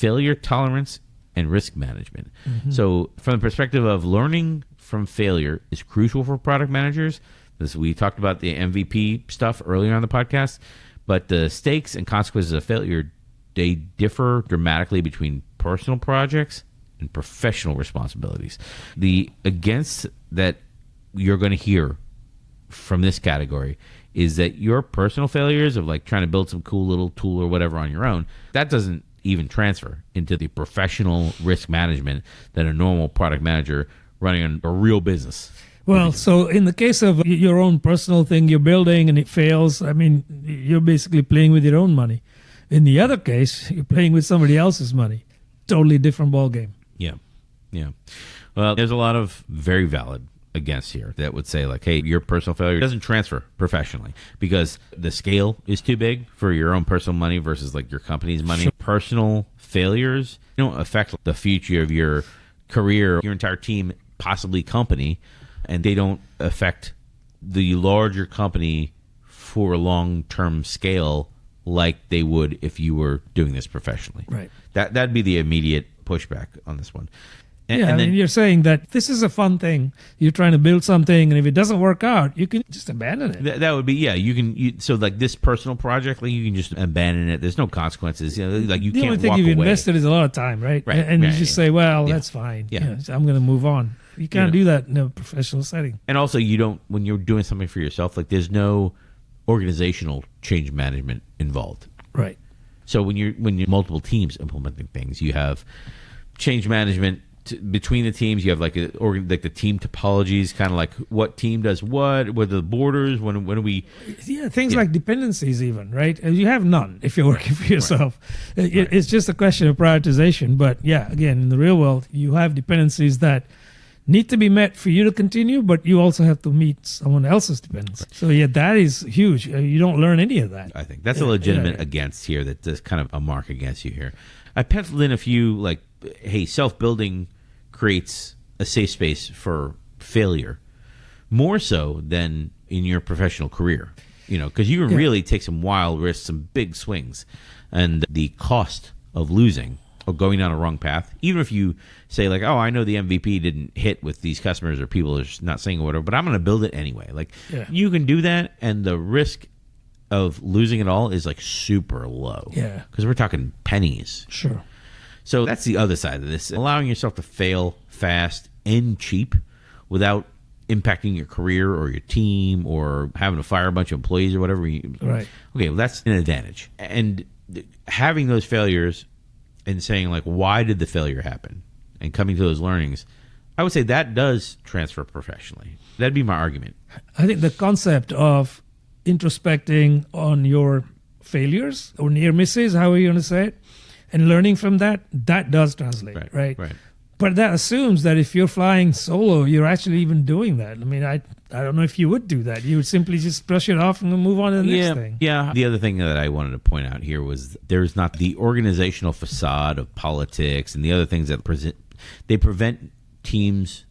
failure tolerance and risk management. So from the perspective of learning from failure is crucial for product managers. We talked about the MVP stuff earlier on the podcast, but the stakes and consequences of failure, they differ dramatically between personal projects and professional responsibilities. The against that you're going to hear from this category is that your personal failures of like trying to build some cool little tool or whatever on your own, that doesn't even transfer into the professional risk management that a normal product manager running a real business. Well, so in the case of your own personal thing you're building and it fails, I mean, you're basically playing with your own money. In the other case, you're playing with somebody else's money. Totally different ballgame. Yeah. Well, there's a lot of very valid against here that would say like, hey, your personal failure doesn't transfer professionally because the scale is too big for your own personal money versus like your company's money. Sure. Personal failures don't affect the future of your career, your entire team, possibly company, and they don't affect the larger company for a long-term scale like they would if you were doing this professionally. Right. That'd be the immediate pushback on this one. And then you're saying that this is a fun thing. You're trying to build something, and if it doesn't work out, you can just abandon it. That would be, so like this personal project, like you can just abandon it. There's no consequences. Like you can't walk away. The only thing you've invested is a lot of time, right? And you just say, well, that's fine. Yeah. I'm going to move on. You can't do that in a professional setting. And also, when you're doing something for yourself, like there's no organizational change management involved. Right. So when you're multiple teams implementing things, you have change management between the teams. You have like the team topologies, kind of like what team does what are the borders, when do we... Yeah, things like dependencies even, right? You have none if you're working for yourself. Right. It's just a question of prioritization. But yeah, again, in the real world, you have dependencies that need to be met for you to continue, but you also have to meet someone else's dependency. So yeah, that is huge. You don't learn any of that. I think that's a legitimate against here. That's kind of a mark against you here. I penciled in a few like, hey, self-building creates a safe space for failure more so than in your professional career, because you can really take some wild risks, some big swings, and the cost of losing or going down a wrong path, even if you say like, oh, I know the MVP didn't hit with these customers or people are not saying or whatever, but I'm going to build it anyway. Like you can do that, and the risk of losing it all is like super low. Yeah. Because we're talking pennies. Sure. So that's the other side of this, allowing yourself to fail fast and cheap without impacting your career or your team or having to fire a bunch of employees or whatever. Right. Okay, well, that's an advantage. And having those failures and saying, like, why did the failure happen? And coming to those learnings, I would say that does transfer professionally. That'd be my argument. I think the concept of introspecting on your failures or near misses, however you want to say it, and learning from that does translate, right? But that assumes that if you're flying solo, you're actually even doing that. I mean, I don't know if you would do that. You would simply just brush it off and move on to the next thing. Yeah. The other thing that I wanted to point out here was there's not the organizational facade of politics and the other things that prevent teams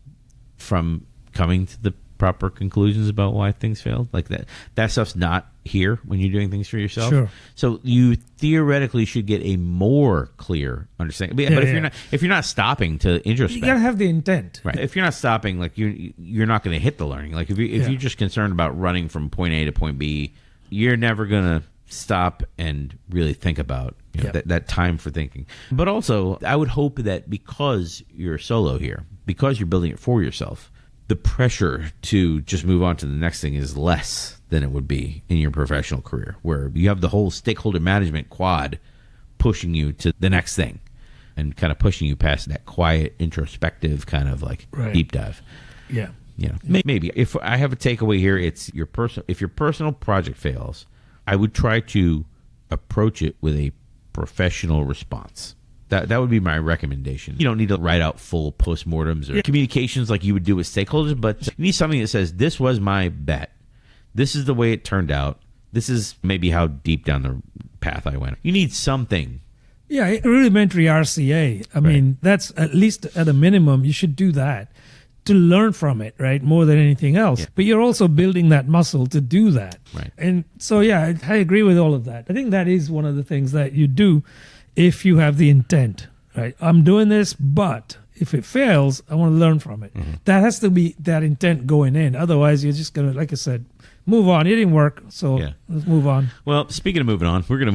from coming to the proper conclusions about why things failed. Like that stuff's not here when you're doing things for yourself. Sure. So you theoretically should get a more clear understanding. But if you're not stopping to introspect, you gotta have the intent. Right. If you're not stopping, like you're not going to hit the learning. Like if you're just concerned about running from point A to point B, you're never going to stop and really think about that time for thinking. But also, I would hope that because you're solo here, because you're building it for yourself, the pressure to just move on to the next thing is less than it would be in your professional career, where you have the whole stakeholder management quad pushing you to the next thing and kind of pushing you past that quiet, introspective kind of like deep dive. Yeah. Maybe if I have a takeaway here, it's if your personal project fails, I would try to approach it with a professional response. That would be my recommendation. You don't need to write out full postmortems or communications like you would do with stakeholders, but you need something that says, this was my bet. This is the way it turned out. This is maybe how deep down the path I went. You need something. Yeah, rudimentary RCA. I mean, that's at least at a minimum, you should do that to learn from it, right? More than anything else. Yeah. But you're also building that muscle to do that. Right. And so, I agree with all of that. I think that is one of the things that you do if you have the intent, right? I'm doing this, but if it fails, I want to learn from it. That has to be that intent going in. Otherwise, you're just going to, like I said, move on. It didn't work, so let's move on. Well, speaking of moving on, we're going to